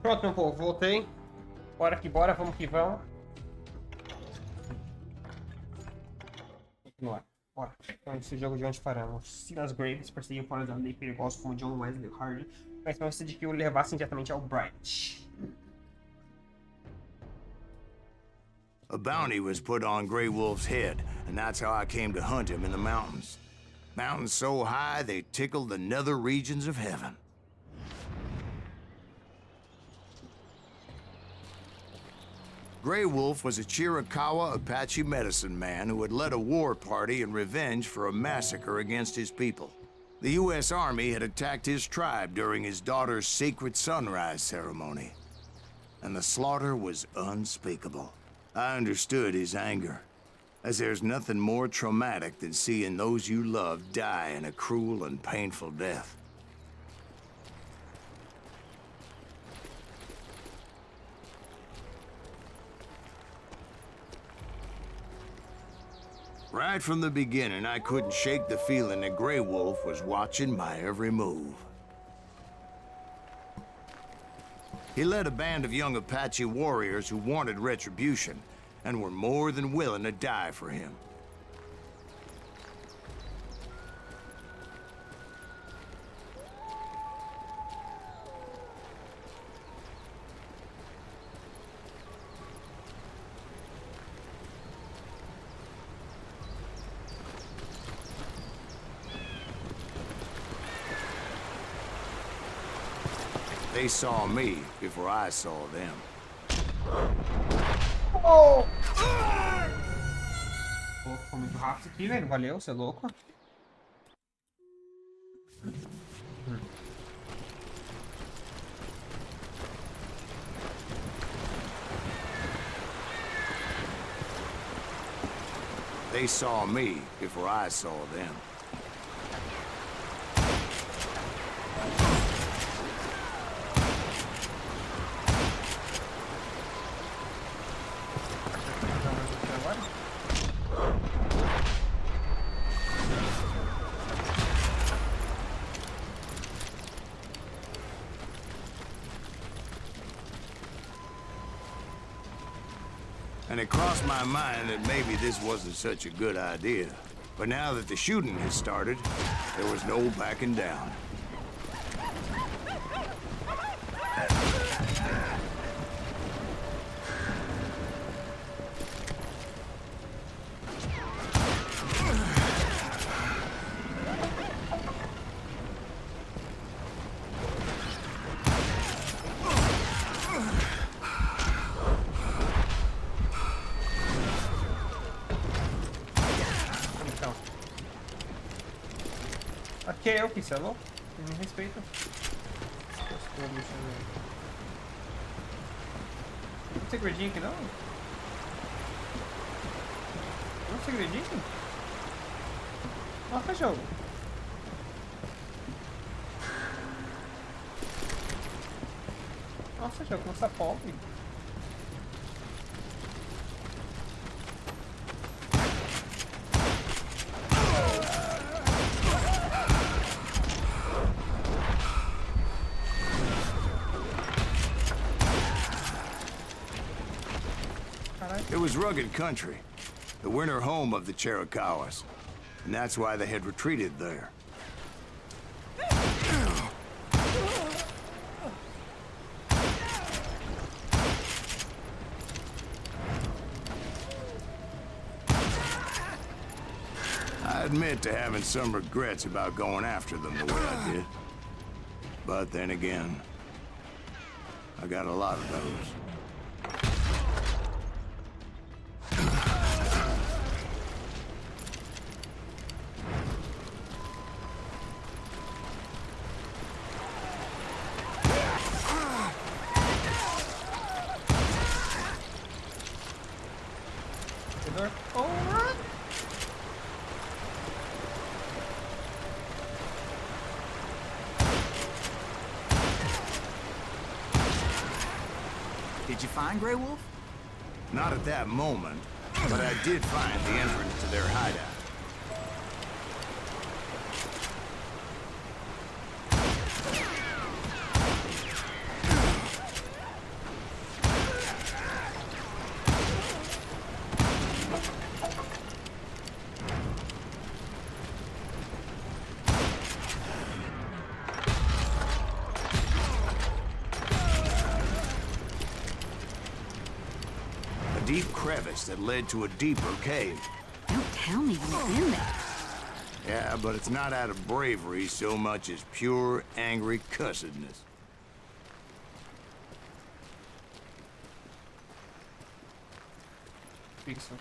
Pronto, meu povo, voltei. Bora que bora, vamos que vamos. Continuar. Bora. Então, esse jogo de onde paramos. Silas Graves perseguiu fora da lei perigosos como John Wesley Harding, mas não de que o levassem diretamente ao Bright. A bounty was put on Grey Wolf's head, and that's how I came to hunt him in the mountains. Mountains so high they tickled the nether regions of heaven. Grey Wolf was a Chiricahua Apache medicine man who had led a war party in revenge for a massacre against his people. The U.S. Army had attacked his tribe during his daughter's sacred sunrise ceremony, and the slaughter was unspeakable. I understood his anger, as there's nothing more traumatic than seeing those you love die in a cruel and painful death. Right from the beginning, I couldn't shake the feeling that Grey Wolf was watching my every move. He led a band of young Apache warriors who wanted retribution and were more than willing to die for him. They saw me before I saw them. Oh! Pô, foi muito rápido aqui, velho. Valeu, você é louco. They saw me before I saw them. And it crossed my mind that maybe this wasn't such a good idea. But now that the shooting has started, there was no backing down. Aqui é eu que você é louco? Me respeita. Tem um segredinho aqui não? Tem um segredinho? Nossa, jogo. Nossa, jogo, nossa pobre. It was rugged country, the winter home of the Chiricahuas, and that's why they had retreated there. I admit to having some regrets about going after them the way I did. But then again, I got a lot of those. Did you find Grey Wolf? Not at that moment, but I did find the entrance to their hideout. deep crevice that led to a deeper cave. Don't tell me what's in there. Yeah, but it's not out of bravery so much as pure, angry cussedness. Isso.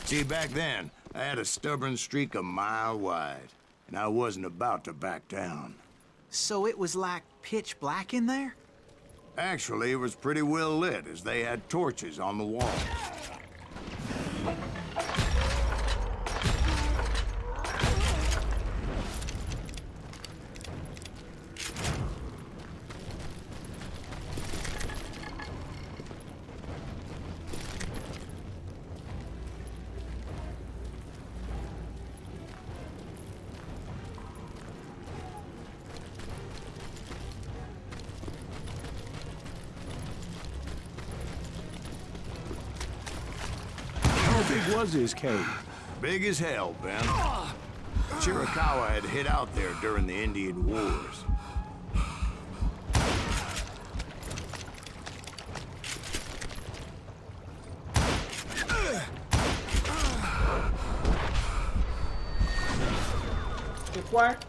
See, back then, I had a stubborn streak a mile wide, and I wasn't about to back down. So it was like pitch black in there? Actually, it was pretty well lit, as they had torches on the wall. How big was his cave? Big as hell, Ben. Chiricahua had hid out there during the Indian Wars. What?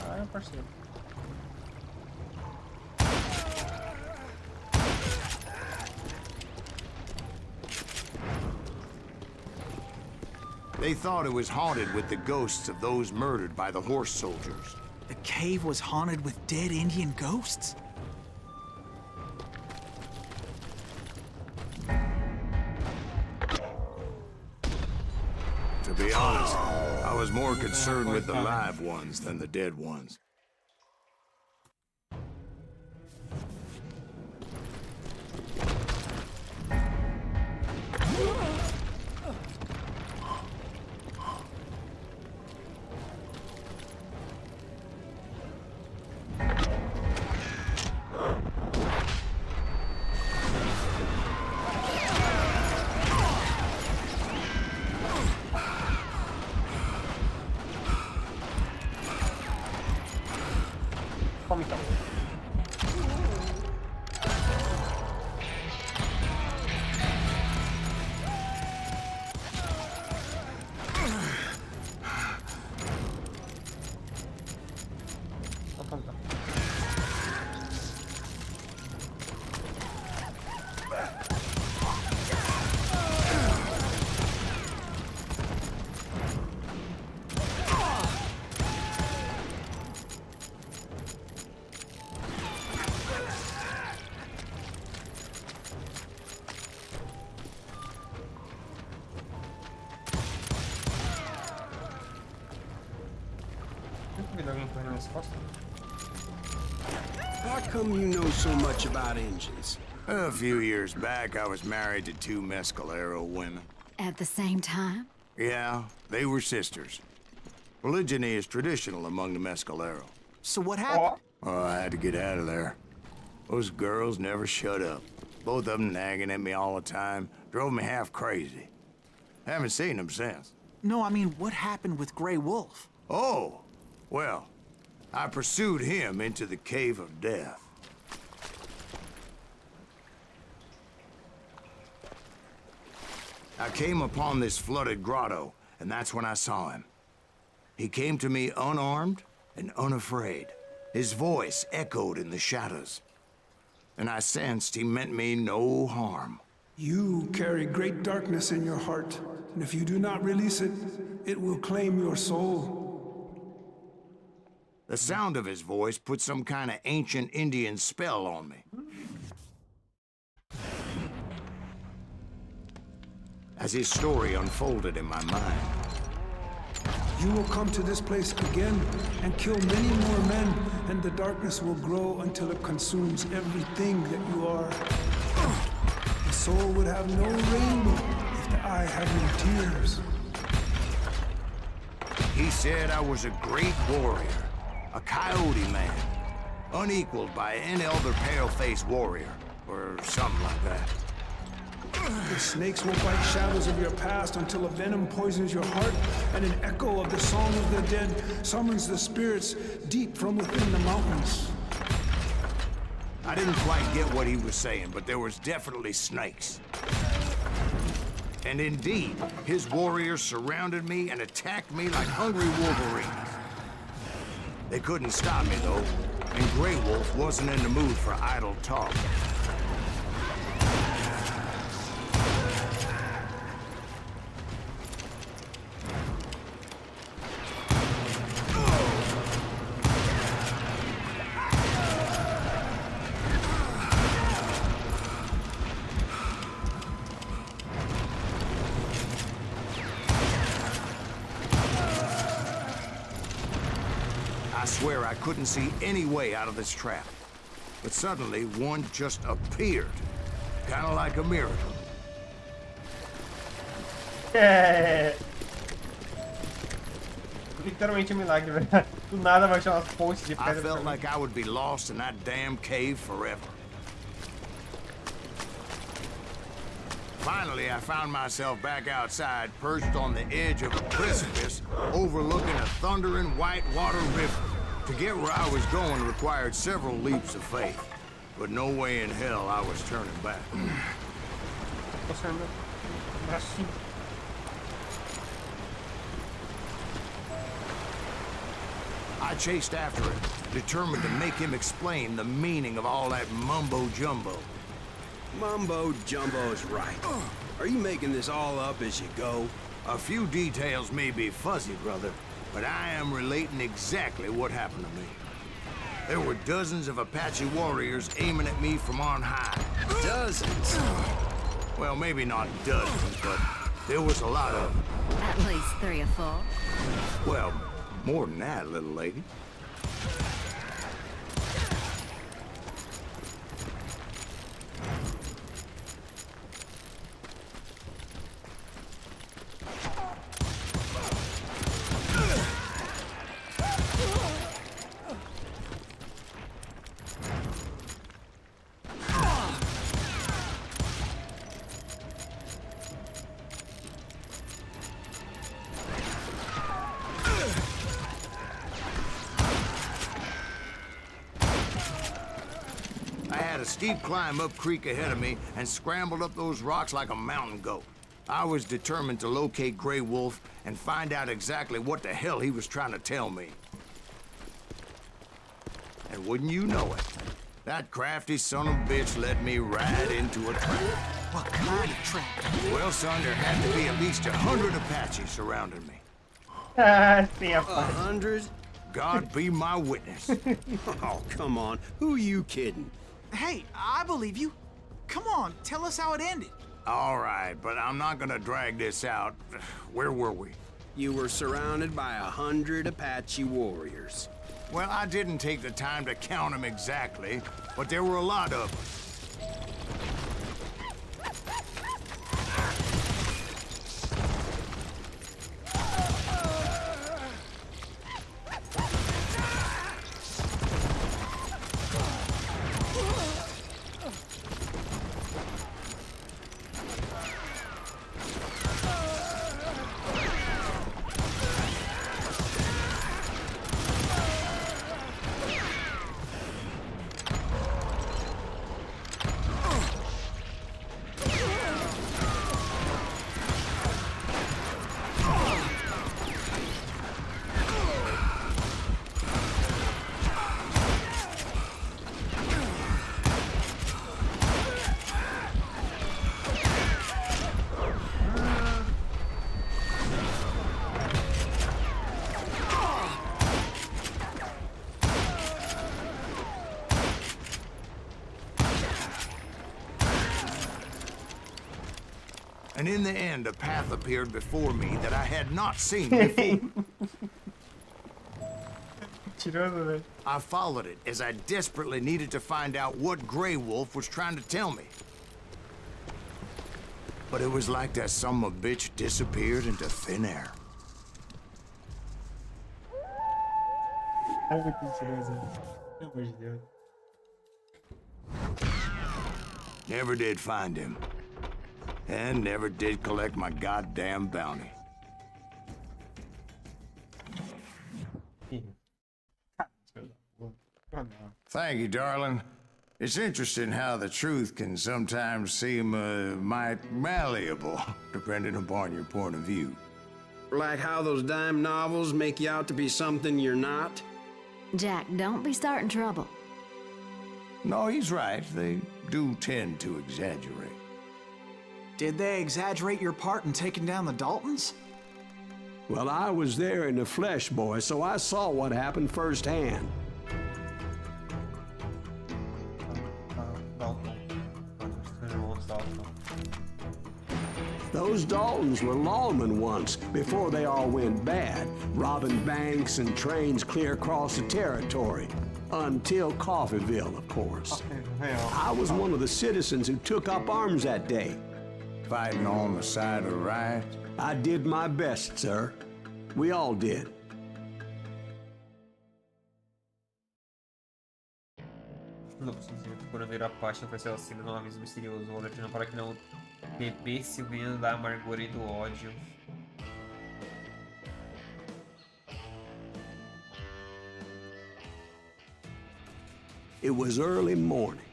Ah, parceiro. They thought it was haunted with the ghosts of those murdered by the horse soldiers. The cave was haunted with dead Indian ghosts? To be honest, I was more concerned with the live ones than the dead ones. Como então? Como então? Nunca vi alguém correndo nas costas. How come you know so much about engines? A few years back, I was married to two Mescalero women. At the same time? Yeah, they were sisters. Polygyny is traditional among the Mescalero. So what happened? Oh, I had to get out of there. Those girls never shut up. Both of them nagging at me all the time. Drove me half crazy. Haven't seen them since. No, I mean, what happened with Grey Wolf? Oh, well, I pursued him into the Cave of Death. I came upon this flooded grotto, and that's when I saw him. He came to me unarmed and unafraid. His voice echoed in the shadows, and I sensed he meant me no harm. You carry great darkness in your heart, and if you do not release it, it will claim your soul. The sound of his voice put some kind of ancient Indian spell on me. as his story unfolded in my mind. You will come to this place again and kill many more men, and the darkness will grow until it consumes everything that you are. The soul would have no rainbow if the eye had no tears. He said I was a great warrior, a coyote man, unequaled by any other pale-faced warrior, or something like that. The snakes will bite shadows of your past until a venom poisons your heart, and an echo of the song of the dead summons the spirits deep from within the mountains. I didn't quite get what he was saying, but there was definitely snakes. And indeed, his warriors surrounded me and attacked me like hungry wolverines. They couldn't stop me, though, and Grey Wolf wasn't in the mood for idle talk. I swear I couldn't see any way out of this trap. But suddenly, one just appeared. Kind of like a miracle. É. Literalmente um milagre, velho. Do nada vai achar umas pontes de I pedra. felt like I would be lost in that damn cave forever. Finally, I found myself back outside, perched on the edge of a precipice, overlooking a thundering whitewater river. To get where I was going required several leaps of faith, but no way in hell I was turning back. I chased after him, determined to make him explain the meaning of all that mumbo-jumbo. Mumbo-jumbo's right. Are you making this all up as you go? A few details may be fuzzy, brother, but I am relating exactly what happened to me. There were dozens of Apache warriors aiming at me from on high. Dozens? Well, maybe not dozens, but there was a lot of them. At least 3 or 4. Well, more than that, little lady. A steep climb up creek ahead of me and scrambled up those rocks like a mountain goat. I was determined to locate Grey Wolf and find out exactly what the hell he was trying to tell me. And wouldn't you know it, that crafty son of a bitch led me right into a trap. What kind of trap? Well, son, there had to be at least 100 Apaches surrounding me. Sim, a 100? God be my witness. Oh, come on. Who are you kidding? Hey, I believe you. Come on, tell us how it ended. All right, but I'm not gonna drag this out. Where were we? You were surrounded by 100 Apache warriors. Well, I didn't take the time to count them exactly, but there were a lot of them. And in the end, a path appeared before me that I had not seen before. Mentiroso, velho. I followed it as I desperately needed to find out what Grey Wolf was trying to tell me. But it was like that son of a bitch disappeared into thin air. É muito mentiroso, velho. Pelo amor de Deus. Never did find him. And never did collect my goddamn bounty. Thank you, darling. It's interesting how the truth can sometimes seem might malleable, depending upon your point of view. Like how those dime novels make you out to be something you're not? Jack, don't be starting trouble. No, he's right. They do tend to exaggerate. Did they exaggerate your part in taking down the Daltons? Well, I was there in the flesh, boy, so I saw what happened firsthand. Those Daltons were lawmen once, before they all went bad, robbing banks and trains clear across the territory. Until Coffeeville, of course. I was one of the citizens who took up arms that day. Fighting on the side of the riot? I did my best, sir. We all did. Novos, quando ver a Parte oferecer auxílio num aviso misterioso, alertando para que não bebesse o veneno da amargura e do ódio. It was early morning.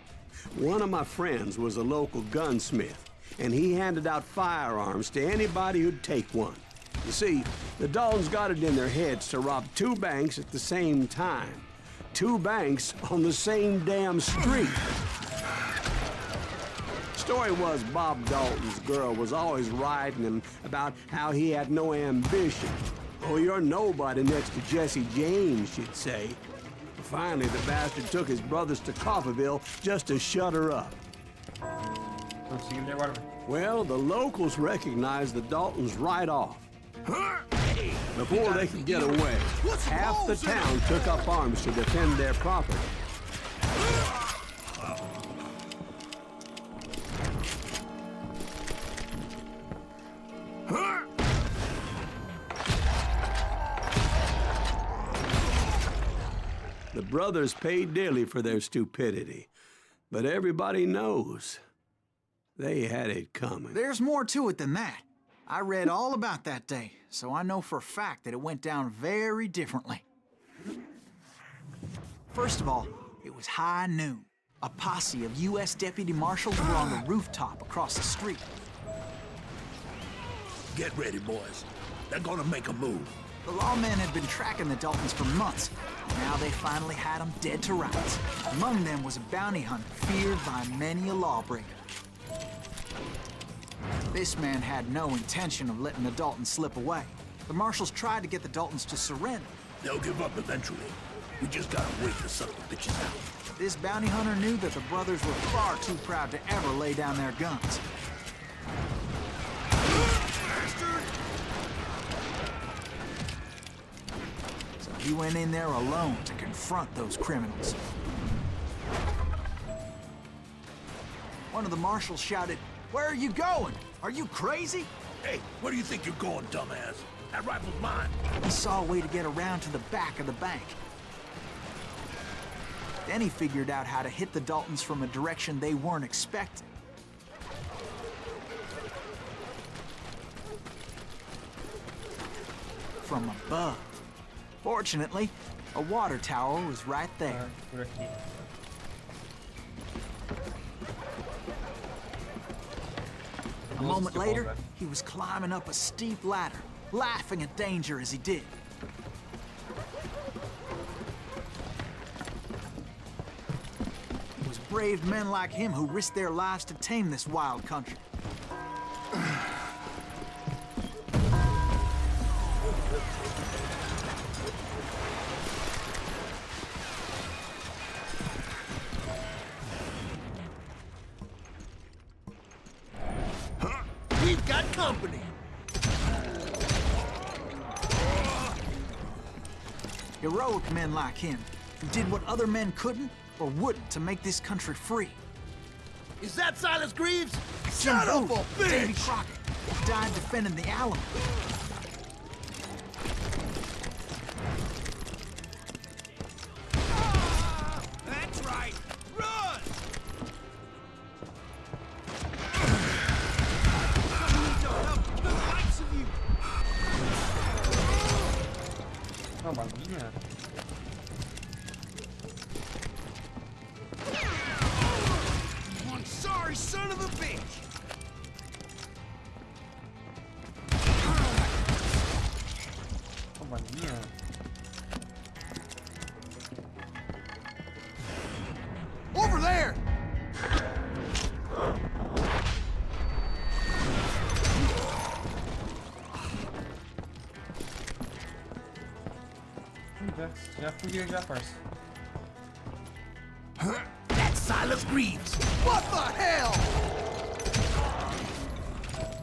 One of my friends was a local gunsmith, and he handed out firearms to anybody who'd take one. You see, the Daltons got it in their heads to rob 2 banks at the same time. 2 banks on the same damn street. Story was Bob Dalton's girl was always writing him about how he had no ambition. Oh, you're nobody next to Jesse James, she'd say. Finally, the bastard took his brothers to Coffeeville just to shut her up. Well, the locals recognized the Daltons right off. Before they could get away, half the town took up arms to defend their property. The brothers paid dearly for their stupidity, but everybody knows they had it coming. There's more to it than that. I read all about that day, so I know for a fact that it went down very differently. First of all, it was high noon. A posse of U.S. deputy marshals were on the rooftop across the street. Get ready, boys. They're gonna make a move. The lawmen had been tracking the Daltons for months. Now they finally had them dead to rights. Among them was a bounty hunter feared by many a lawbreaker. This man had no intention of letting the Daltons slip away. The marshals tried to get the Daltons to surrender. They'll give up eventually. We just gotta wait to suck the bitches out. This bounty hunter knew that the brothers were far too proud to ever lay down their guns. So he went in there alone to confront those criminals. One of the marshals shouted, "Where are you going? Are you crazy?" Hey, where do you think you're going, dumbass? That rifle's mine. He saw a way to get around to the back of the bank. Then he figured out how to hit the Daltons from a direction they weren't expecting. From above. Fortunately, a water tower was right there. A moment later, he was climbing up a steep ladder, laughing at danger as he did. It was brave men like him who risked their lives to tame this wild country. We've got company. Heroic men like him, who did what other men couldn't or wouldn't to make this country free. Is that Silas Greaves? Jim Son of a Booth, Davy bitch! Crockett, who died defending the Alamo. That's right. Run! Não, bagunha. One sorry son of a bitch! Não, bagunha. Over there! Já fugiu já, parça. That's Silas Greaves! What the hell?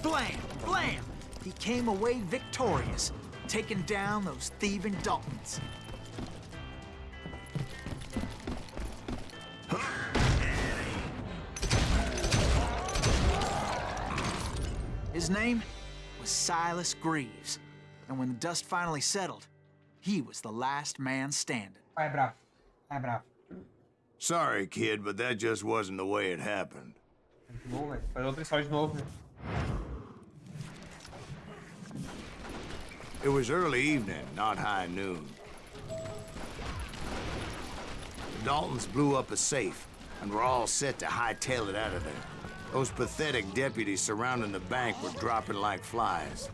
Blam! Blam! He came away victorious, taking down those thieving Daltons. His name was Silas Greaves, and when the dust finally settled, he was the last man standing. Vai, bravo. Vai, bravo. Sorry, kid, but that just wasn't the way it happened. De novo, velho. Faz outra história de novo, né? It was early evening, not high noon. The Daltons blew up a safe, and were all set to hightail it out of there. Those pathetic deputies surrounding the bank were dropping like flies.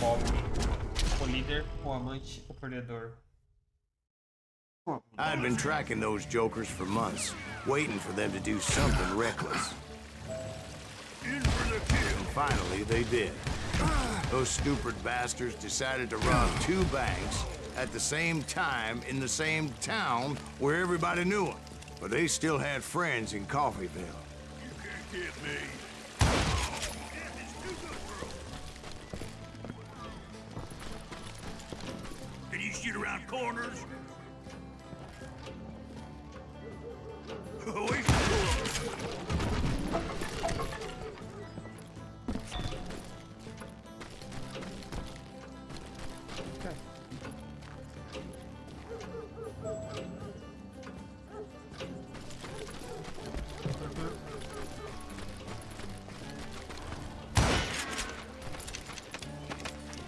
BOM. O líder, o amante, o perdedor. I'd been tracking those jokers for months, waiting for them to do something reckless. And finally, they did. Those stupid bastards decided to rob 2 banks at the same time in the same town where everybody knew them. But they still had friends in Coffeyville. You can't get me. Can you shoot around corners? Oh, he's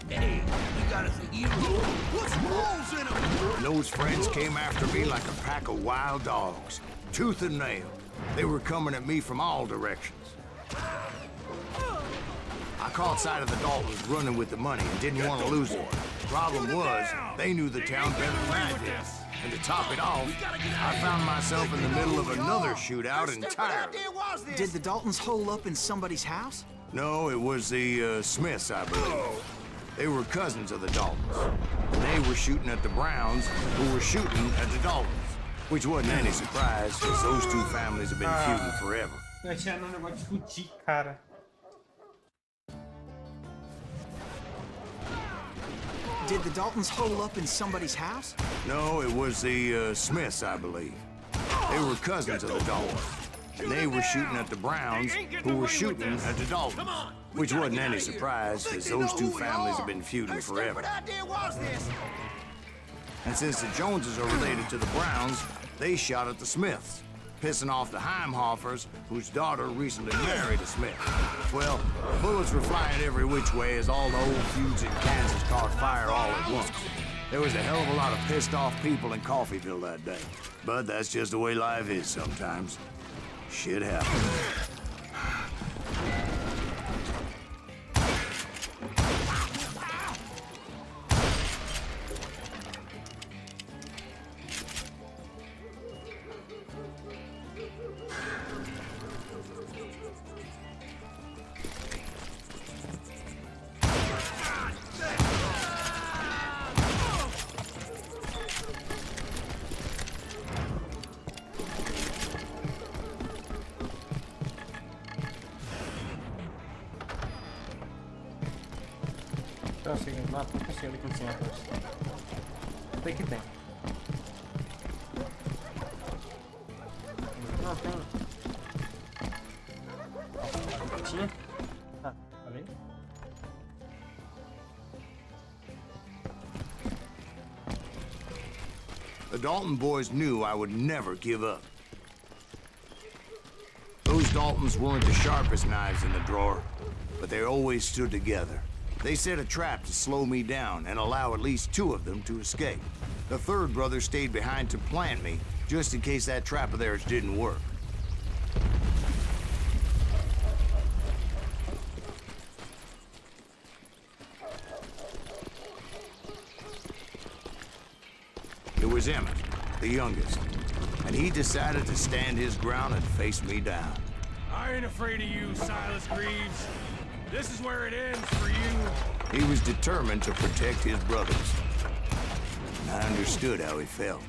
Hey, we got us a hero. What's holes in him? And those friends came after me like a pack of wild dogs, tooth and nail. They were coming at me from all directions. I caught sight of the Daltons running with the money and didn't want to lose it. Problem was, they knew the town better than I did. And to top it off, I found myself in the middle of another shootout entirely. Did the Daltons hole up in somebody's house? No, it was the Smiths, I believe. They were cousins of the Daltons. And they were shooting at the Browns, who were shooting at the Daltons. Which wasn't any surprise, because those 2 families have been feuding forever. Eu achei um negócio de discutir, cara. Did the Daltons hole up in somebody's house? No, it was the Smiths, I believe. They were cousins of the Daltons. And they were shooting at the Browns, who were shooting at the Daltons. Which wasn't any surprise, because those 2 families have been feuding forever. And since the Joneses are related to the Browns, they shot at the Smiths, pissing off the Heimhoffers, whose daughter recently married a Smith. Well, bullets were flying every which way as all the old feuds in Kansas caught fire all at once. There was a hell of a lot of pissed off people in Coffeyville that day. But that's just the way life is sometimes. Shit happens. mapa? Não consigo ali com centros. Tem que tem. Não tem. Tinha? Ah, falei. The Dalton boys knew I would never give up. Those Daltons weren't the sharpest knives in the drawer, but they always stood together. They set a trap to slow me down and allow at least 2 of them to escape. The third brother stayed behind to plant me, just in case that trap of theirs didn't work. It was Emmett, the youngest, and he decided to stand his ground and face me down. I ain't afraid of you, Silas Greaves. This is where it ends for you. He was determined to protect his brothers. And I understood how he felt.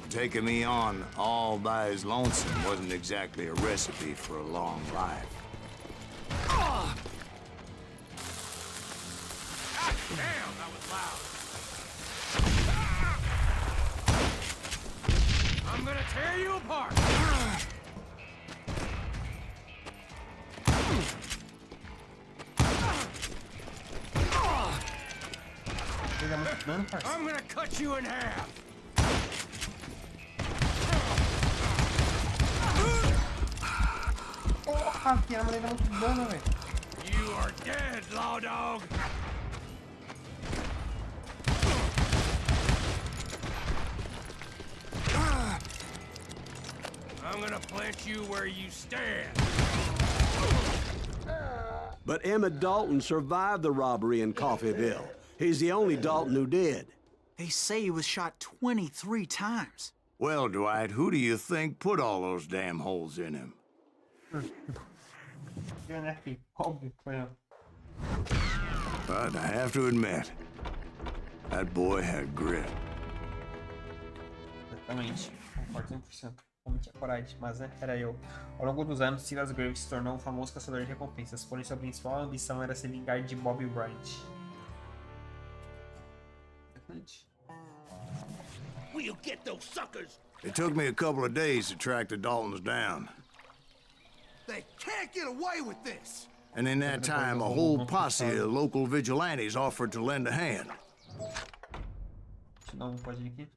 Taking me on all by his lonesome wasn't exactly a recipe for a long life. Damn, that was loud. I'm gonna tear you apart. I'm gonna cut you in half. Porra, que arma dele dá muito dano, velho. You are dead, law dog. I'm gonna plant you where you stand. But Emmett Dalton survived the robbery in Coffeyville. He's the only Dalton who did. They say he was shot 23 times. Well, Dwight, who do you think put all those damn holes in him? But I have to admit, that boy had grit. Exatamente, concordo 100%. Como tinha coragem, mas né, era eu. Ao longo dos anos, Silas Graves se tornou um famoso caçador de recompensas, porém sua principal ambição era se vingar de Bob Bryant. We'll get those suckers. It took me a couple of days to track the Daltons down. They can't get away with this. And in that time, a whole posse of local vigilantes offered to lend a hand. Deixa eu dar um pode aqui.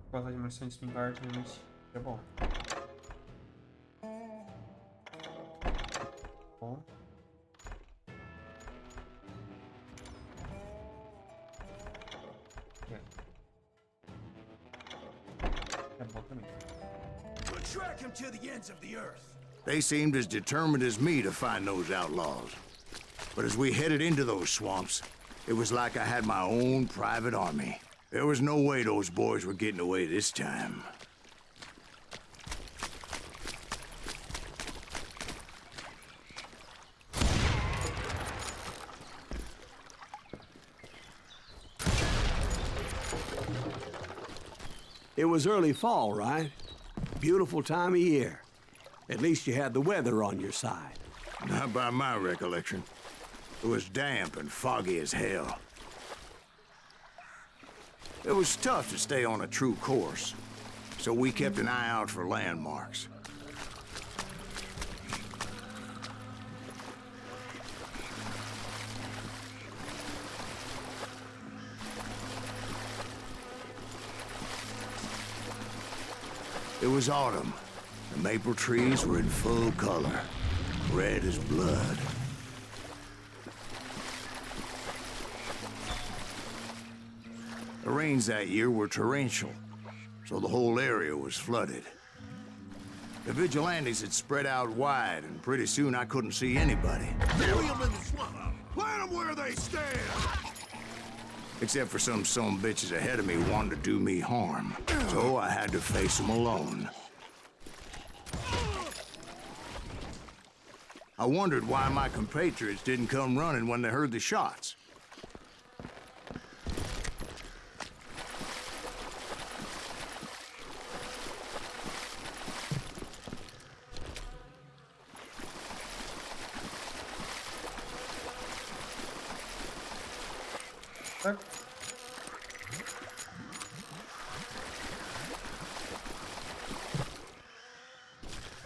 Quantas dimensões de espingarda, obviamente, é bom. Bom. É bom também. We'll track him to the ends of the earth. They seemed as determined as me to find those outlaws. But as we headed into those swamps, it was like I had my own private army. There was no way those boys were getting away this time. It was early fall, right? Beautiful time of year. At least you had the weather on your side. Not by my recollection. It was damp and foggy as hell. It was tough to stay on a true course, so we kept an eye out for landmarks. It was autumn. The maple trees were in full color, red as blood. The rains that year were torrential, so the whole area was flooded. The vigilantes had spread out wide, and pretty soon I couldn't see anybody. Bury them in the swamp. Plant them where they stand. Except for some bitches ahead of me wanting to do me harm. So I had to face them alone. I wondered why my compatriots didn't come running when they heard the shots.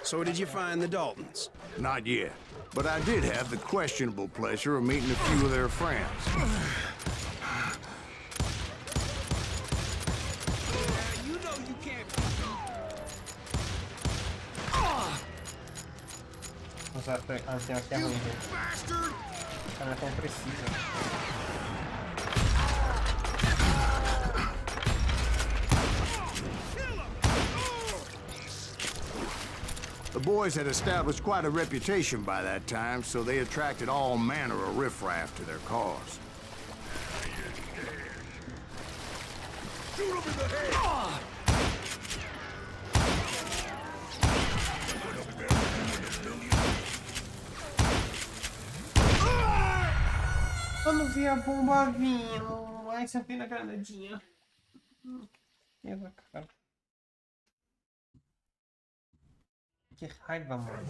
So did you find the Daltons? Not yet, but I did have the questionable pleasure of meeting a few of their friends. You know you can't. Usar a antena aqui é ruim, gente. Ela não é tão precisa. The boys had established quite a reputation by that time, so they attracted all manner of riffraff to their cause. Shoot him in the head! Eu não vi a bomba vindo. Ai, você tem na granadinha. Cara. Que raiva, mano.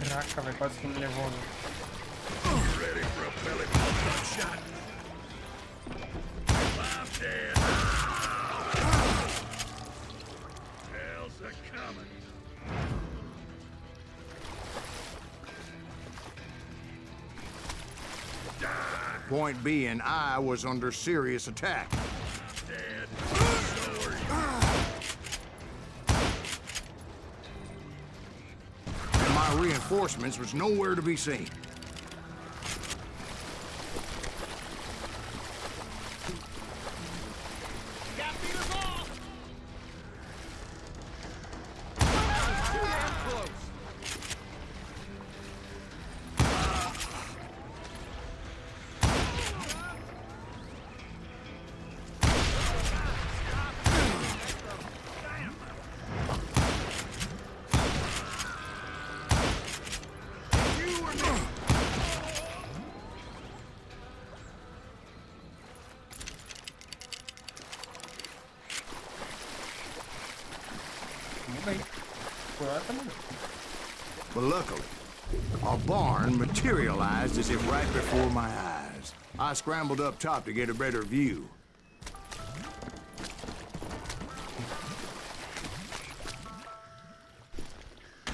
Caraca, velho, quase que me levou. Ready for a belly button shot. I'm dead. Hell's a coming. Point being, I was under serious attack. Dead. And my reinforcements was nowhere to be seen. But luckily, a barn materialized as if right before my eyes. I scrambled up top to get a better view.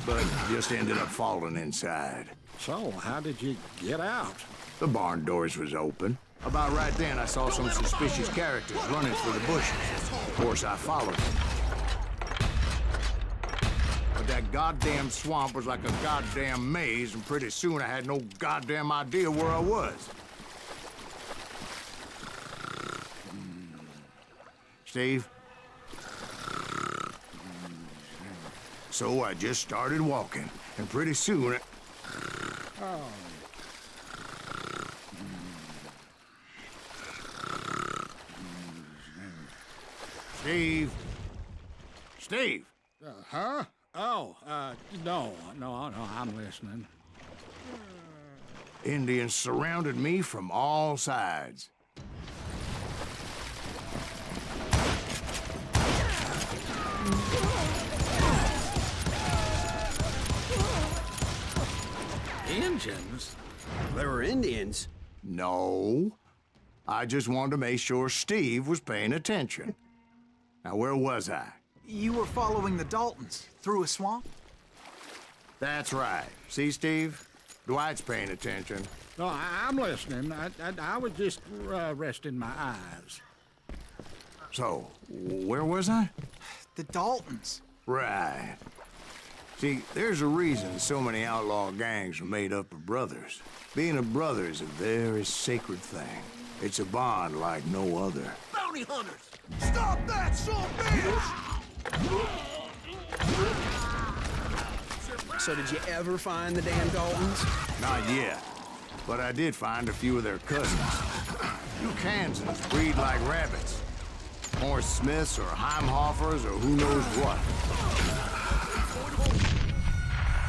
But just ended up falling inside. So, how did you get out? The barn doors was open. About right then, I saw some suspicious characters running through the bushes. Of course, I followed them. But that goddamn swamp was like a goddamn maze, and pretty soon I had no goddamn idea where I was. Steve? So I just started walking, and pretty soon Steve? Steve? Huh? Oh, no, I'm listening. Indians surrounded me from all sides. Indians? There were Indians? No. I just wanted to make sure Steve was paying attention. Now, where was I? You were following the Daltons through a swamp? That's right. See, Steve? Dwight's paying attention. No, I'm listening. I was just resting my eyes. So, where was I? The Daltons. Right. See, there's a reason so many outlaw gangs are made up of brothers. Being a brother is a very sacred thing. It's a bond like no other. Bounty hunters! Stop that, son bitch! So did you ever find the damn Daltons? Not yet. But I did find a few of their cousins. You Kansans breed like rabbits. More Smiths or Heimhoffers or who knows what.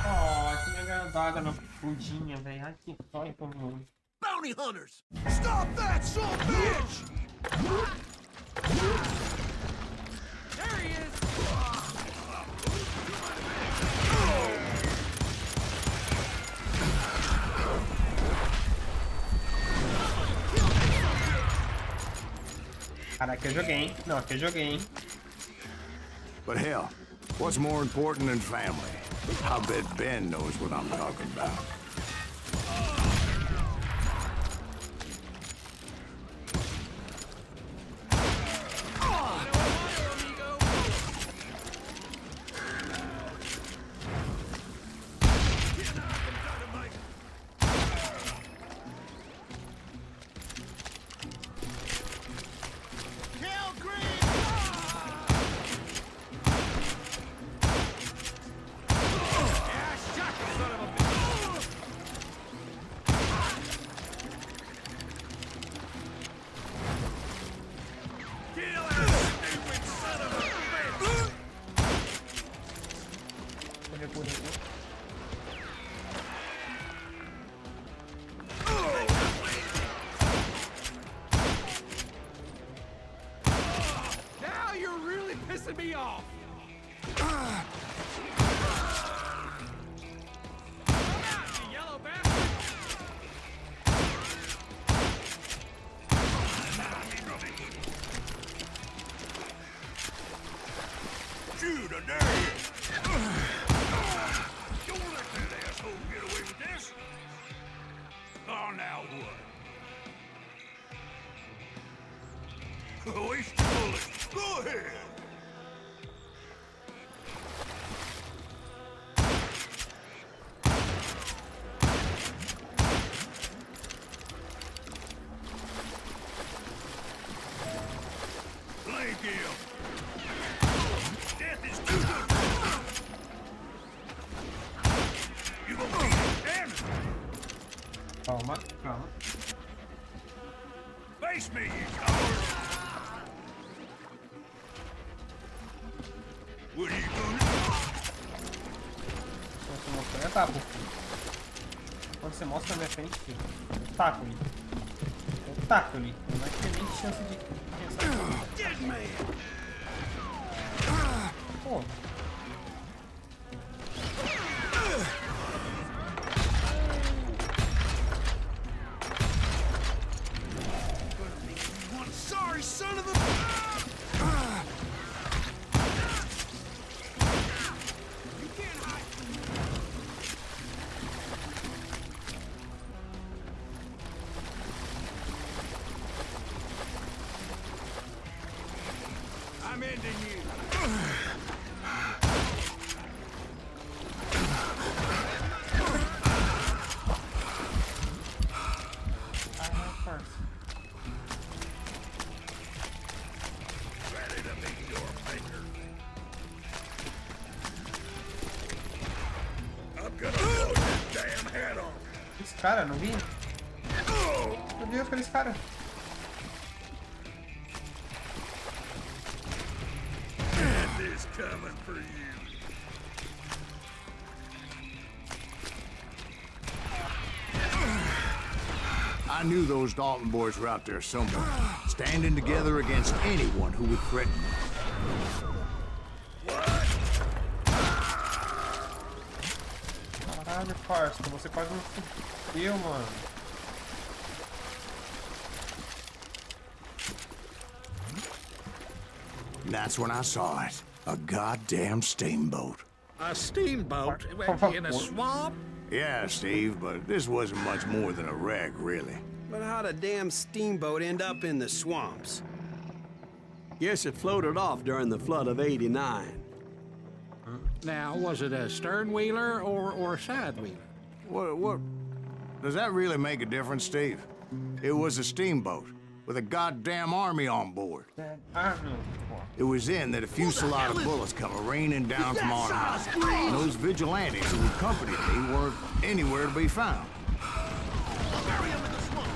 Oh, que agradada na fundinha, velho. Ai, que dói, mano. Bounty hunters! Stop that, son bitch! There he is! Cara, aqui eu joguei, hein? Não, aqui eu joguei, hein? But hell, what's more important than family? I bet Ben knows what I'm talking about. Now you're really pissing me off! Shoot, I dare you! Don't let that asshole get away with this! Oh, now what? Waste your bullets! Go ahead! Blank him! Death is too good! You gonna beat it, damn it! Calma, calma. Face me, you coward! What are you gonna do? Quando você mostra, é taco. Quando você mostra na minha frente, filho, eu taco ali. Eu taco ali. Não vai ter nem chance de pensar. Dead man! Pô. One sorry son of a... You can't hide. I'm ending you. I have first. Ready to meet your maker. I'm gonna blow your damn head off. Esse cara, não vi? Meu Deus, aqueles cara. Death is coming for you. I knew those Dalton boys were out there somewhere, standing together against anyone who would threaten them. Caralho, parça, você quase me fudeu, mano. And that's when I saw it. A goddamn steamboat. A steamboat in a swamp? Yeah, Steve, but this wasn't much more than a wreck, really. But how'd a damn steamboat end up in the swamps? Guess it floated off during the flood of '89. Now, was it a stern wheeler or a side wheeler? What? Does that really make a difference, Steve? It was a steamboat with a goddamn army on board. It was then that a fusillade of bullets come raining down from on high. And those vigilantes who accompanied me weren't anywhere to be found.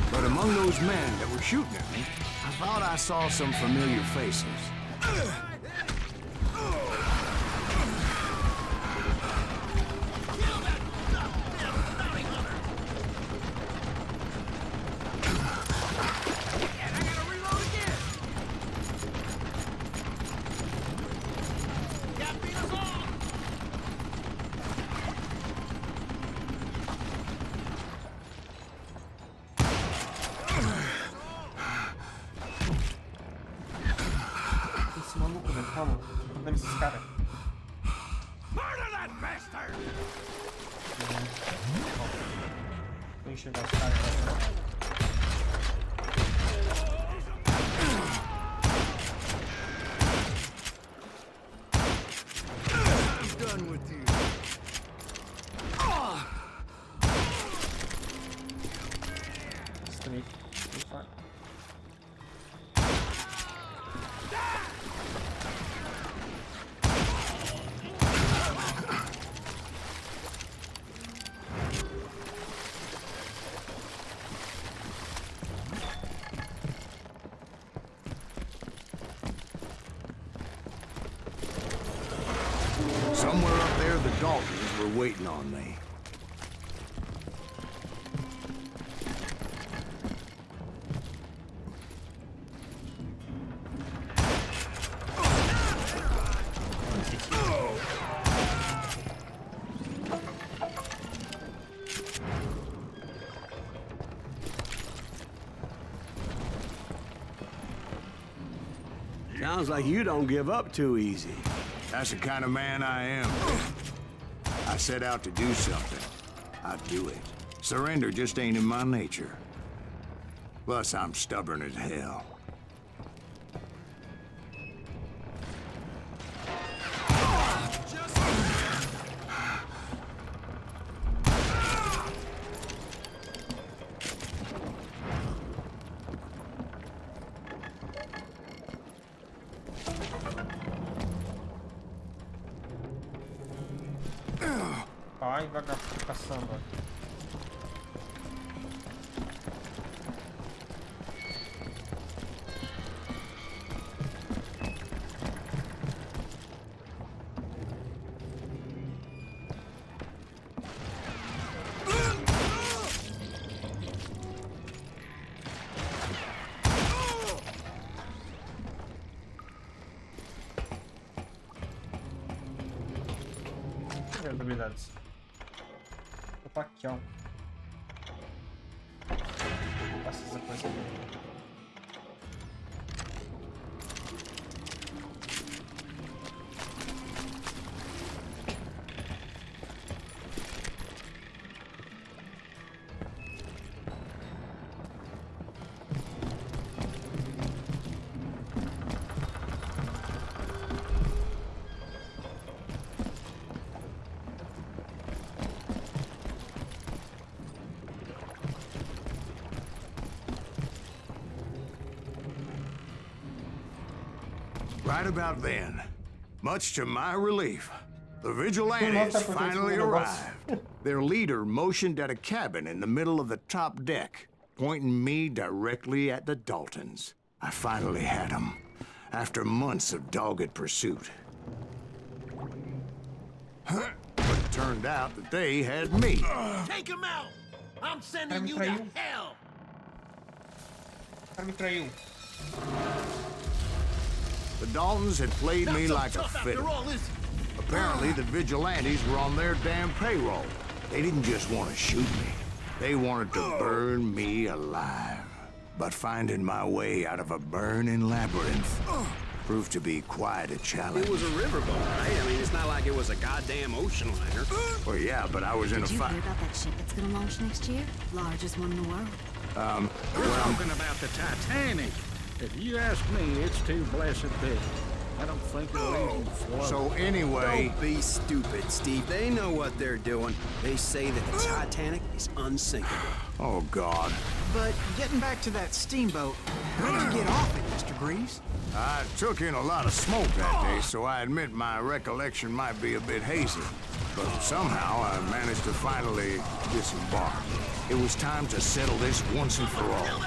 But among those men that were shooting at me, I thought I saw some familiar faces. Somewhere up there, the Daltons were waiting on me. Sounds like you don't give up too easy. That's the kind of man I am. I set out to do something. I do it. Surrender just ain't in my nature. Plus, I'm stubborn as hell. Vai, vai caçando. Habilidades. Opa, aqui, ó. Passa essa coisa aqui. Right about then, much to my relief, the vigilantes finally arrived. Their leader motioned at a cabin in the middle of the top deck, pointing me directly at the Daltons. I finally had them, after months of dogged pursuit. But it turned out that they had me. Take him out! I'm sending you to hell! The Daltons had played me like a fiddle. Apparently, the vigilantes were on their damn payroll. They didn't just want to shoot me. They wanted to burn me alive. But finding my way out of a burning labyrinth proved to be quite a challenge. It was a riverboat, right? I mean, it's not like it was a goddamn ocean liner. Well, yeah, but I was in a fight. Did you hear about that ship that's gonna launch next year? Largest one in the world. We're talking about the Titanic. If you ask me, it's too blessed big. I don't think it'll even float. So anyway, Don't be stupid, Steve. They know what they're doing. They say that the Titanic is unsinkable. oh God. But getting back to that steamboat, how'd you get off it, Mr. Greaves? I took in a lot of smoke that day, so I admit my recollection might be a bit hazy. But somehow I managed to finally disembark. It was time to settle this once and for all.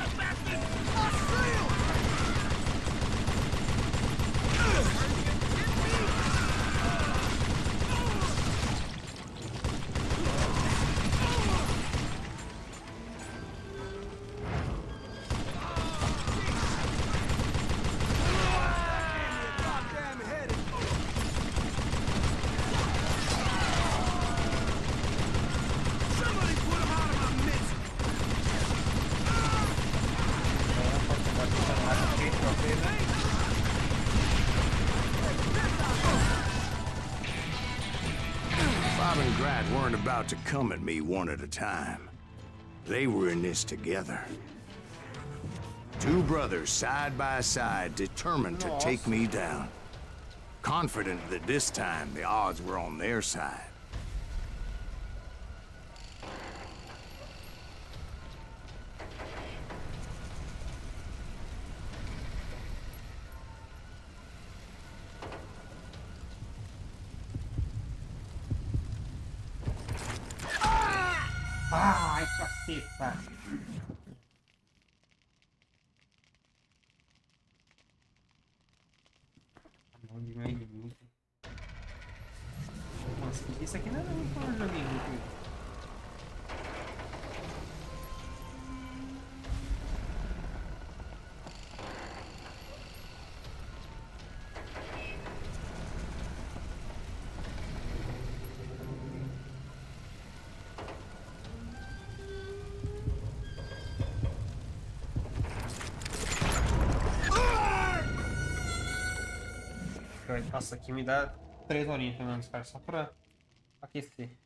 Weren't about to come at me one at a time. They were in this together. Two brothers side by side, determined to take me down. Confident that this time the odds were on their side. Ai, caceta. Onde meu inimigo? Nossa, isso aqui não é um joguinho muito. Nossa, aqui me dá 3 horinhas pelo menos, cara, só pra aquecer.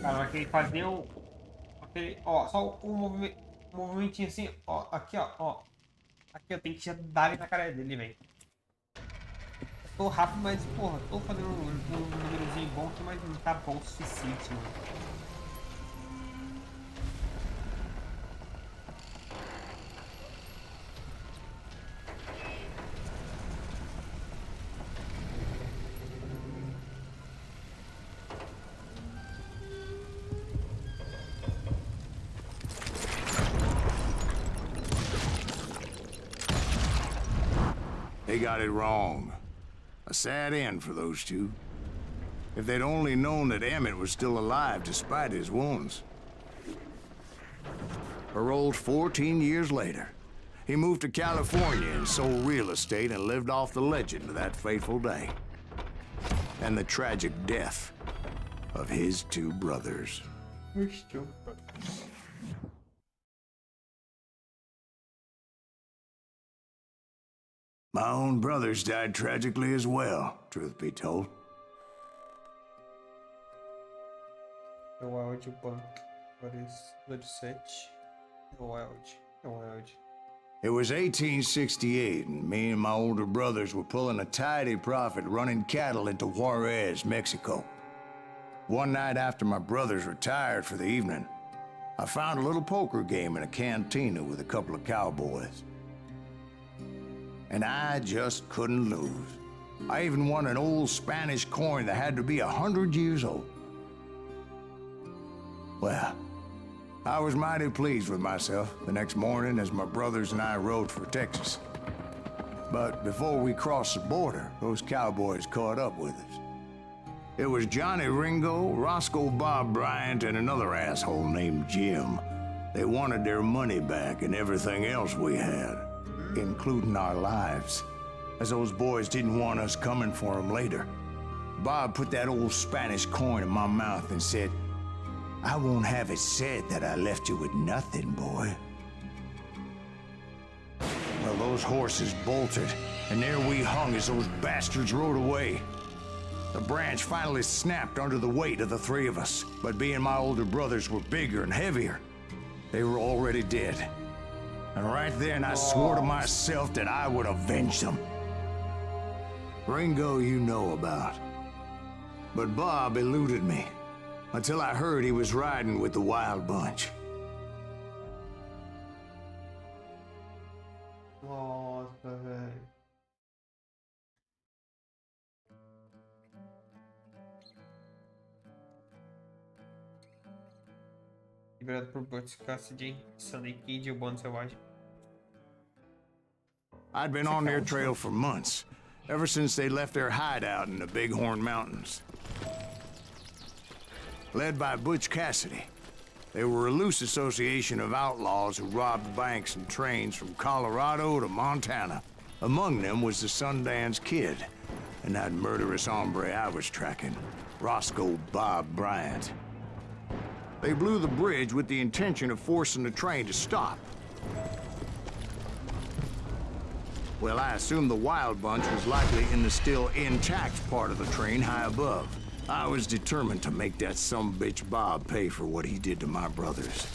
Cara, vai querer fazer o... aquele, ó, só o movimentinho assim, ó, aqui, ó. Aqui eu tenho que dar ele na cara dele, velho. Tô rápido, mas, porra, tô fazendo um númerozinho bom aqui, mas não tá bom o suficiente, mano. They got it wrong. A sad end for those two. If they'd only known that Emmett was still alive despite his wounds. Paroled 14 years later, he moved to California and sold real estate and lived off the legend of that fateful day. And the tragic death of his two brothers. His two brothers. My own brothers died tragically as well, truth be told. O áudio banco. Agora 7. O áudio. It was 1868, and me and my older brothers were pulling a tidy profit running cattle into Juarez, Mexico. One night after my brothers retired for the evening, I found a little poker game in a cantina with a couple of cowboys. And I just couldn't lose. I even won an old Spanish coin that had to be 100 years old. Well, I was mighty pleased with myself the next morning as my brothers and I rode for Texas. But before we crossed the border, those cowboys caught up with us. It was Johnny Ringo, Roscoe Bob Bryant, and another asshole named Jim. They wanted their money back and everything else we had, including our lives, as those boys didn't want us coming for them later. Bob put that old Spanish coin in my mouth and said, "I won't have it said that I left you with nothing, boy." Well, those horses bolted, and there we hung as those bastards rode away. The branch finally snapped under the weight of the three of us, but being my older brothers were bigger and heavier, they were already dead. And right then I swore to myself that I would avenge them. Ringo you know about. But Bob eluded me, until I heard he was riding with the Wild Bunch. Nossa, velho. Liberado por Butch Cassidy, Sunny Kid e o Bando Selvagem. I'd been on their trail for months, ever since they left their hideout in the Bighorn Mountains. Led by Butch Cassidy, they were a loose association of outlaws who robbed banks and trains from Colorado to Montana. Among them was the Sundance Kid, and that murderous hombre I was tracking, Roscoe Bob Bryant. They blew the bridge with the intention of forcing the train to stop. Well, I assumed the Wild Bunch was likely in the still intact part of the train high above. I was determined to make that sumbitch Bob pay for what he did to my brothers.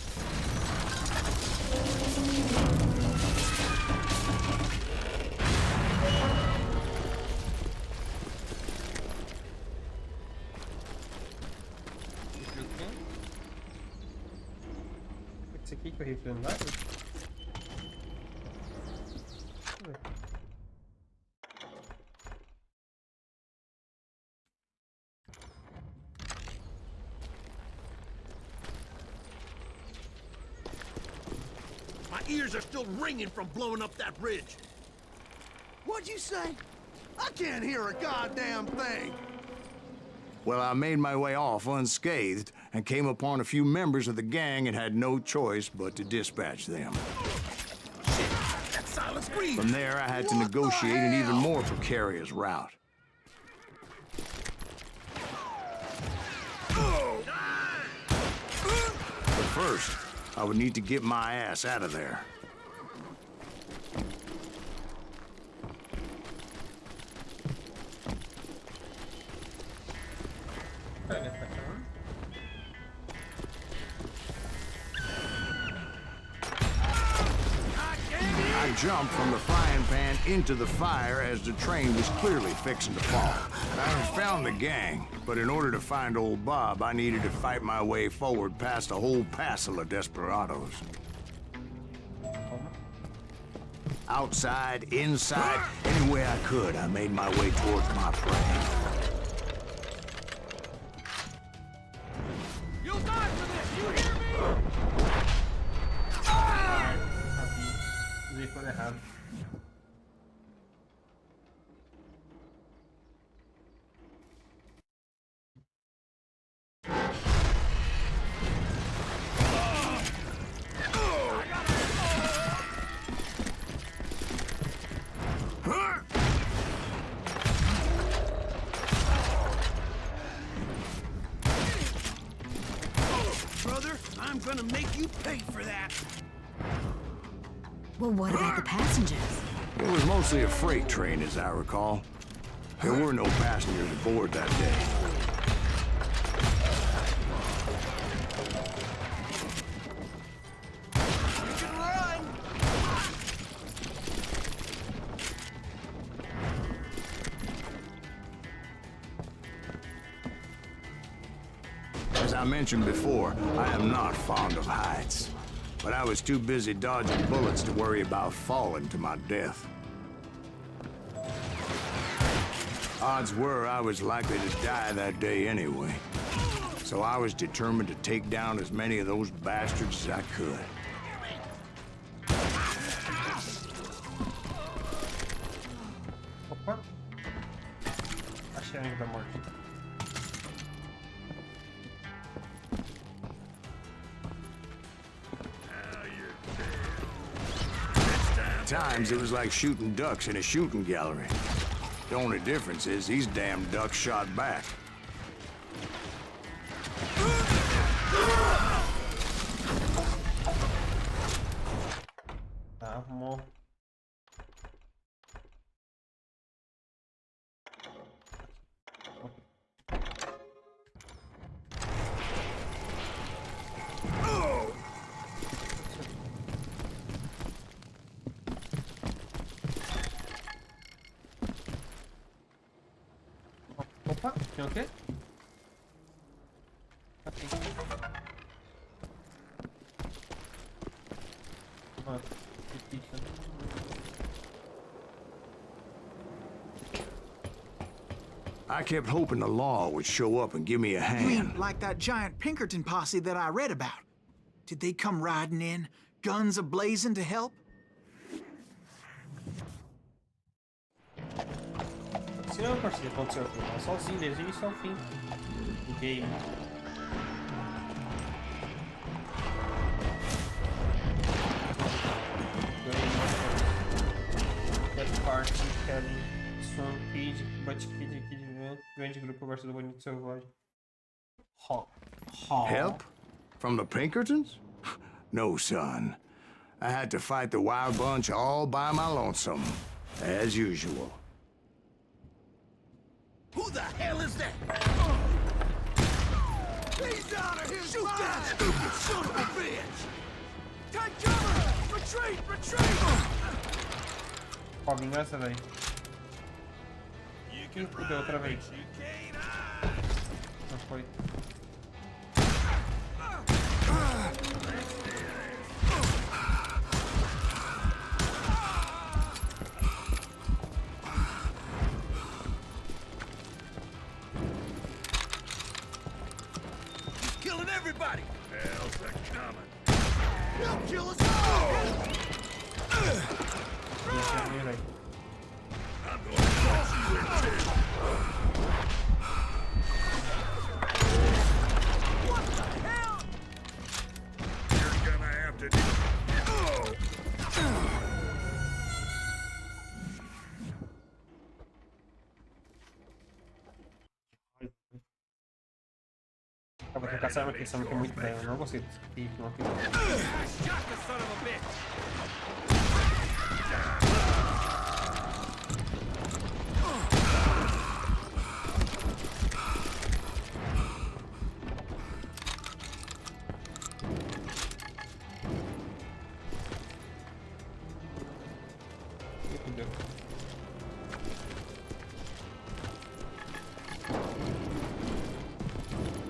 Esse aqui que é o rifle andado? My ears are still ringing from blowing up that bridge. What'd you say? I can't hear a goddamn thing. Well, I made my way off unscathed and came upon a few members of the gang and had no choice but to dispatch them. Shit, that's Silas Green. From there, I had to negotiate an even more precarious route. But first, I would need to get my ass out of there. I jumped from the frying pan into the fire as the train was clearly fixing to fall. I had found the gang, but in order to find old Bob, I needed to fight my way forward past a whole passel of desperados. Outside, inside, any way I could, I made my way towards my prey. You'll die for this, you hear me? Usei por errado. Brother, I'm gonna make you pay for that. Well, what about the passengers? It was mostly a freight train, as I recall. There were no passengers aboard that day. You can run. As I mentioned before, I am not fond of heights. But I was too busy dodging bullets to worry about falling to my death. Odds were I was likely to die that day anyway. So I was determined to take down as many of those bastards as I could. Opa! Achei a ring da morte. At times, it was like shooting ducks in a shooting gallery. The only difference is these damn ducks shot back. Tá, arrumou. Opa, tem o quê? Aqui. Ah, que ficha. I kept hoping the law would show up and give me a You hand. mean like that giant Pinkerton posse that I read about? Did they come riding in, guns a-blazing to help? Se não, parceiro, aconteceu aqui. Tá sozinho, desde o início ao fim. Do game. Parte, Kelly, Swan, Kid, Butt Kid, grande grupo versus do bonito selvagem. Help? From the Pinkertons? No, son. I had to fight the wild bunch all by my lonesome, as usual. Who the hell is that? He's out of here! Shoot that stupid son of a bitch! Take cover! Retreat! Retreat! Ó, vingança, velho. Ih, fudeu outra vez. Não foi. Killing everybody! Hell's a coming! He'll kill us all! Ih, velho. I'm going to crush you in two! What the hell? You're gonna have to do... Acaba de caçar uma questão que é muito bem. Eu não gostei desse tipo, não. Shot the son of a bitch! Fudeu.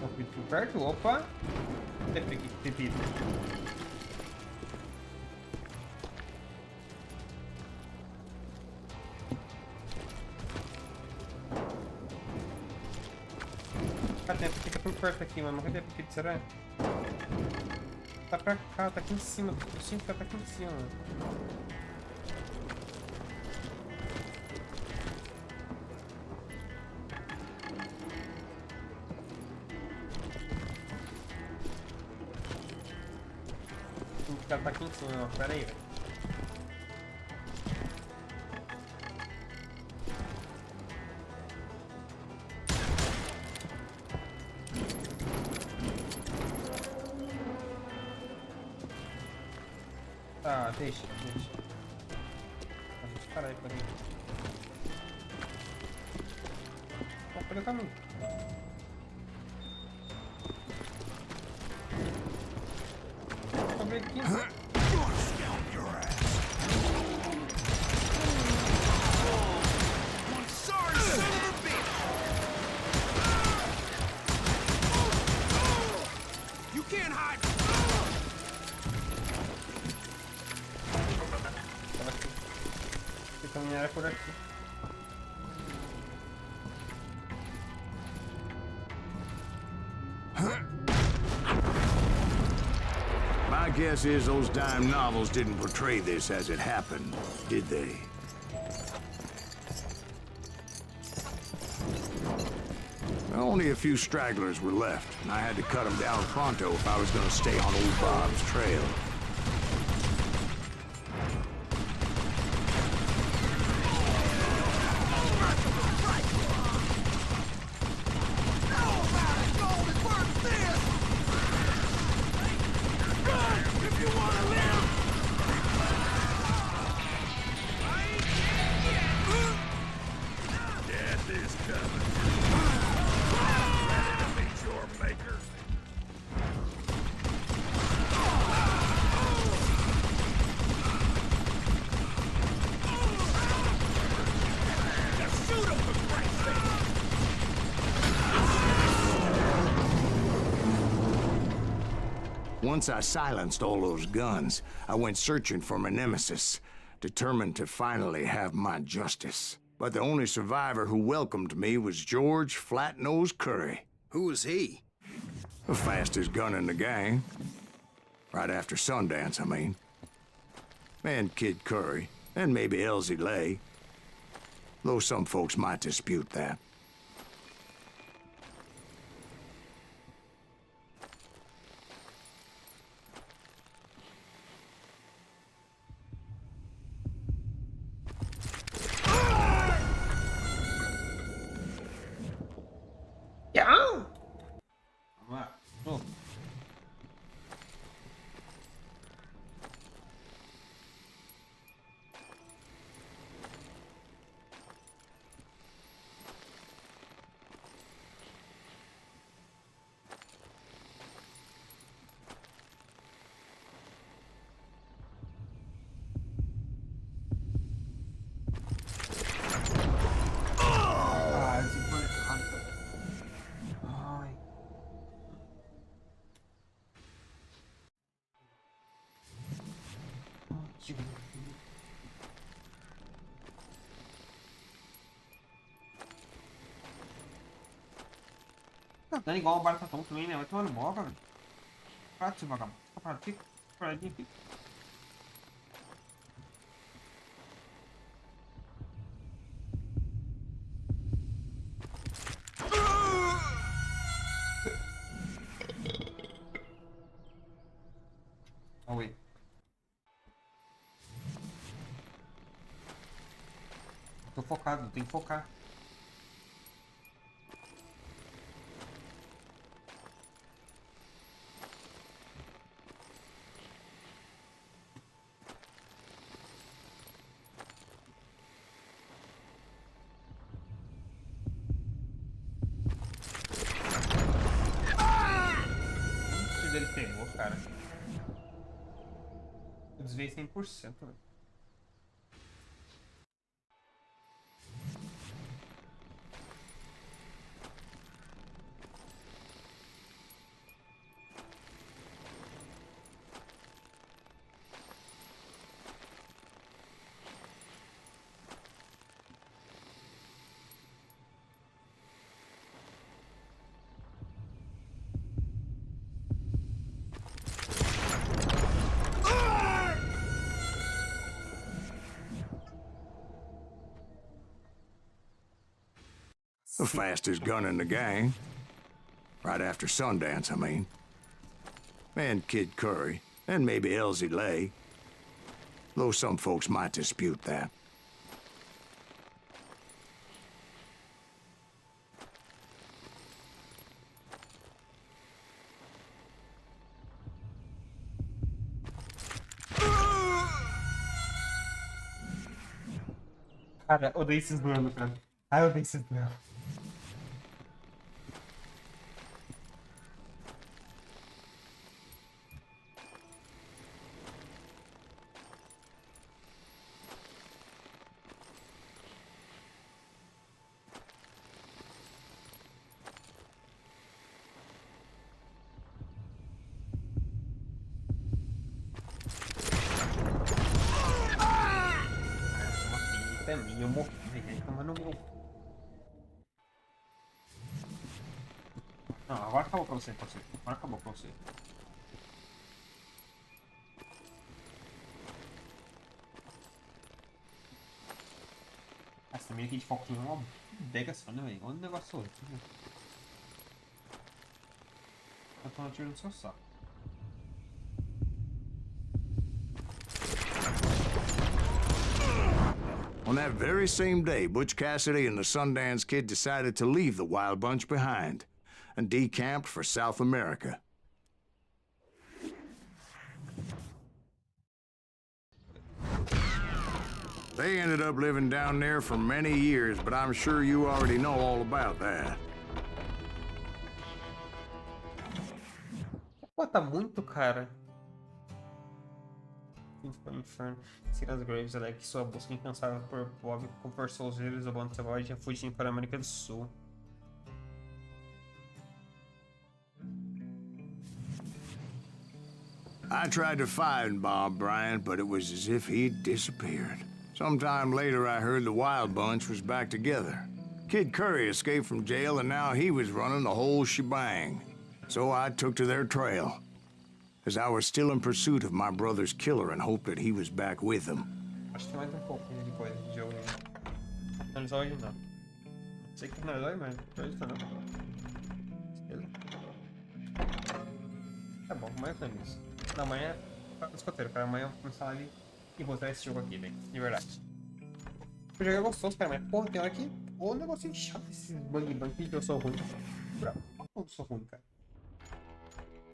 Não fui por perto? Opa! Sempre aqui, pepito. Cadê? Fica por perto aqui, mano. Cadê pepito? Será? Tá pra cá, tá aqui em cima. Eu sinto que tá aqui em cima, mano. O cara tá aqui em cima, não. Pera aí, velho. Tá, deixa. Deixa esse cara aí pra mim. Ó, cadê o caminho? Aqui. You can't hide. Esse caminhar é por aqui. My guess is those dime novels didn't portray this as it happened, did they? Only a few stragglers were left, and I had to cut them down pronto if I was going to stay on old Bob's trail. Once I silenced all those guns, I went searching for my nemesis, determined to finally have my justice. But the only survivor who welcomed me was George Flat-Nose Curry. Who was he? The fastest gun in the gang. Right after Sundance, I mean. And Kid Curry, and maybe Elsie Lay. Though some folks might dispute that. Vamos lá. Novo. Tá dando igual o baratão também, né? Vai tomando boca, velho. Prato, seu vagabundo. Fica parado, fica. Paradinho, fica. Oi. Tô focado, tem que focar. Ele pegou, cara. Eu desviei 100%, velho. The fastest gun in the gang. Right after Sundance, I mean. And Kid Curry, and maybe Elsie Lay. Though some folks might dispute that. Cara, eu odeio esses duelos, cara. Ai, eu odeio esses duelos. Também eu morri, velho. Tomando meu. Não, agora acabou pra você, parceiro. Agora acabou pra você. Essa mira aqui de foco é uma bodega só, né, velho? Olha o negócio outro, né? Eu tô atirando no seu saco. On that very same day, Butch Cassidy and the Sundance Kid decided to leave the Wild Bunch behind and decamped for South America. They ended up living down there for many years, but I'm sure you already know all about that. Pô, tá muito, cara. Inferno. Silas Graves alega que sua busca incansável por Bob forçou os líderes do bando selvagem a fugirem para a América do Sul. I tried to find Bob Bryant, but it was as if he'd disappeared. Sometime later, I heard the Wild Bunch was back together. Kid Curry escaped from jail, and now he was running the whole shebang. So I took to their trail, as I was still in pursuit of my brother's killer and hoped that he was back with them. Acho que tem mais um pouquinho de coisa de jogo aí. Finalizar hoje não. Sei que finalizar hoje, mas hoje tá não. Beleza? Tá bom, amanhã tem isso. Na manhã, tá no escoteiro, cara. Amanhã eu vou começar ali e botar esse jogo aqui, velho. De verdade. O jogo é gostoso, cara, mas porra, tem hora que. Ô, negocinho chato esses bang que eu sou ruim. Bravo, eu sou ruim, cara.